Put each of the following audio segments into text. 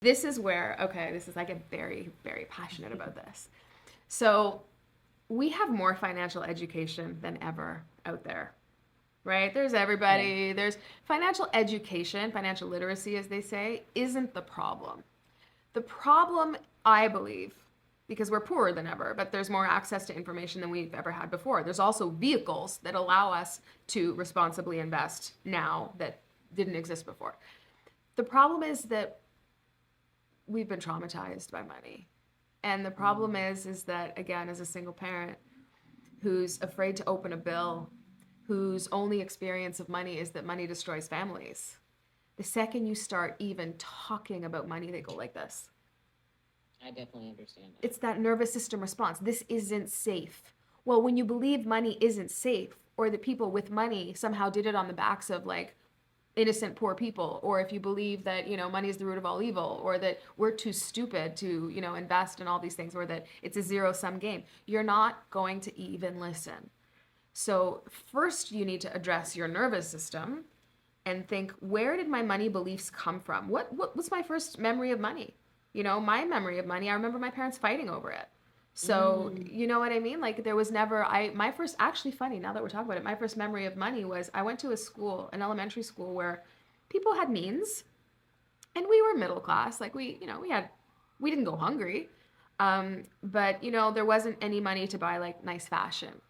This is where, okay, this is, I get very, very passionate about this. So we have more financial education than ever out there, right? There's Yeah. everybody, there's financial education, financial literacy, as they say, isn't the problem. The problem, I believe, because we're poorer than ever, but there's more access to information than we've ever had before. There's also vehicles that allow us to responsibly invest now that didn't exist before. The problem is that we've been traumatized by money. And the problem Mm. is that, again, as a single parent who's afraid to open a bill, whose only experience of money is that money destroys families, the second you start even talking about money, they go like this. I definitely understand that. It's that nervous system response. This isn't safe. Well, when you believe money isn't safe, or that people with money somehow did it on the backs of like innocent poor people, or if you believe that money is the root of all evil, or that we're too stupid to invest in all these things, or that it's a zero sum game, you're not going to even listen. So first you need to address your nervous system and think, where did my money beliefs come from? What was my first memory of money? My memory of money, I remember my parents fighting over it. So, Mm. you know what I mean? Like there was never I my first, actually funny now that we're talking about it, my first memory of money was I went to a school, an elementary school where people had means and we were middle class. Like we didn't go hungry. But there wasn't any money to buy like nice fashion.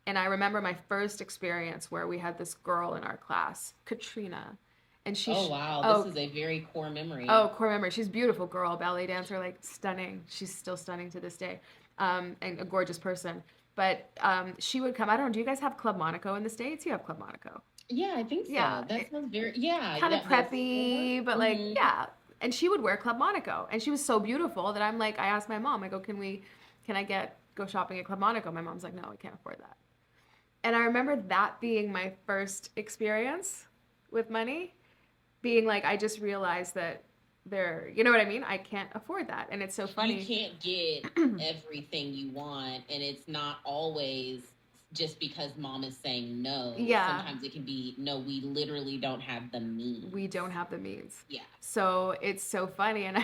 And I remember my first experience where we had this girl in our class, Katrina, and Oh wow, this oh is a very core memory. oh, core memory. She's a beautiful girl, ballet dancer, like stunning. She's still stunning to this day, and a gorgeous person. But she would come. I don't know. Do you guys have Club Monaco in the States? You have Club Monaco. Yeah, I think Yeah, so. That sounds very, yeah, kind of that the store. preppy, but like, Mm-hmm. yeah. And she would wear Club Monaco, and she was so beautiful that I'm like, I asked my mom, I go, can I go shopping at Club Monaco? My mom's like, no, we can't afford that. And I remember that being my first experience with money, being like, I just realized that you know what I mean? I can't afford that. And it's so You funny. can't get everything you want, and it's not always just because mom is saying no. Yeah, Sometimes it can be no, we literally don't have the we means. don't have the means. Yeah. So it's so funny. And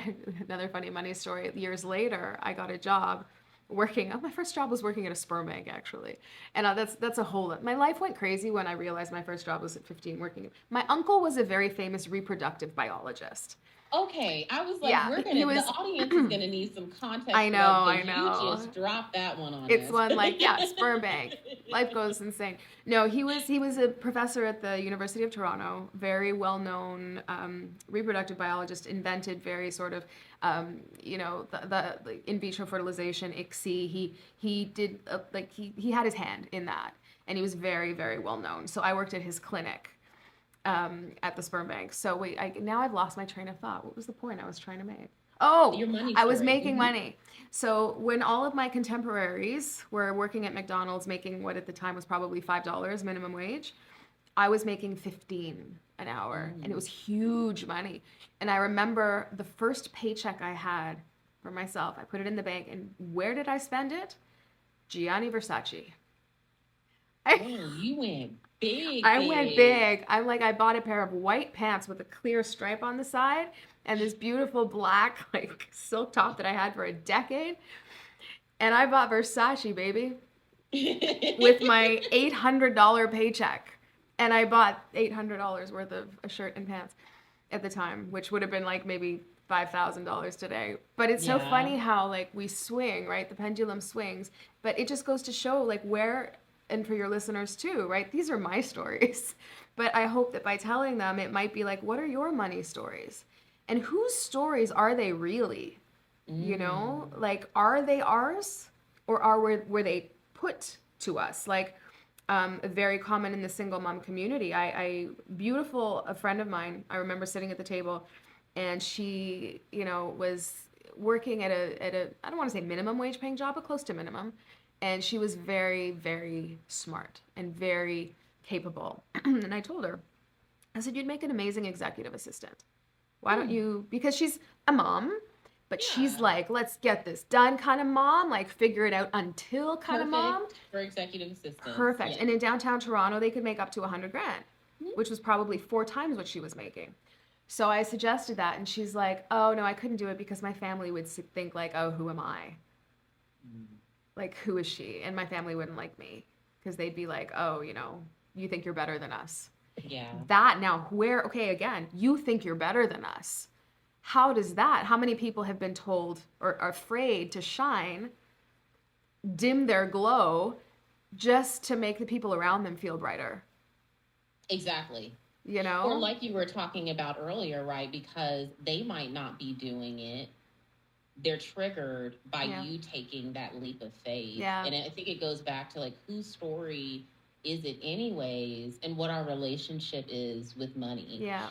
another funny money story, years later, I got a job working. Oh, my first job was working at a sperm bank, actually. And that's a whole. My life went crazy when I realized my first job was at 15 working. My uncle was a very famous reproductive biologist. Okay, I was like, Yeah, we're he gonna, the was. audience is gonna need some context I for know, that I because you know. just dropped that one on It's us. one like, yeah, sperm bank. Life goes insane. No, he was a professor at the University of Toronto, very well known reproductive biologist, invented very sort of the in vitro fertilization, ICSI. He did like he had his hand in that, and he was very very well known. So I worked at his clinic at the sperm bank. So wait, now I've lost my train of thought. What was the point I was trying to make? Oh, Your money I was story. making money. So when all of my contemporaries were working at McDonald's, making what at the time was probably $5 minimum wage, I was making 15 an hour, and it Mm. was huge money. And I remember the first paycheck I had for myself, I put it in the bank, and where did I spend it? Gianni Versace. I, Oh, you went big, I went big. big. I bought a pair of white pants with a clear stripe on the side and this beautiful black like silk top that I had for a decade. And I bought Versace, baby, with my $800 paycheck. And I bought $800 worth of a shirt and pants at the time, which would have been like maybe $5,000 today. But it's so Yeah. funny how like we swing, right? The pendulum swings, but it just goes to show like where, and for your listeners too, right? These are my stories. But I hope that by telling them, it might be like, what are your money stories? And whose stories are they really? Mm. Like, are they ours, or were they put to us? Like, very common in the single mom community. Beautiful, a friend of mine, I remember sitting at the table, and she, was working at a I don't want to say minimum wage paying job, but close to minimum. And she was very, very smart and very capable. And I told her, I said, you'd make an amazing executive assistant. Why don't Hmm. you? Because she's a mom, but she's Yeah. like, let's get this done kind of mom, like figure it out until kind of mom. Perfect for executive assistants. Perfect. And Yes. in downtown Toronto, they could make up to 100 grand, Mhm. which was probably four times what she was making. So I suggested that, and she's like, "Oh no, I couldn't do it because my family would think like, oh, who am I? Mm. Like, who is she?" And my family wouldn't like me because they'd be like, "Oh, you know, you think you're better than us." Yeah. That now, where? Okay, again, you think you're better than us. How does that? How many people have been told or are afraid to shine, dim their glow, just to make the people around them feel brighter? Exactly. You Or know? like you were talking about earlier, right? Because they might not be doing it, they're triggered by Yeah. you taking that leap of faith. Yeah. And I think it goes back to like whose story is it anyways, and what our relationship is with money. Yeah.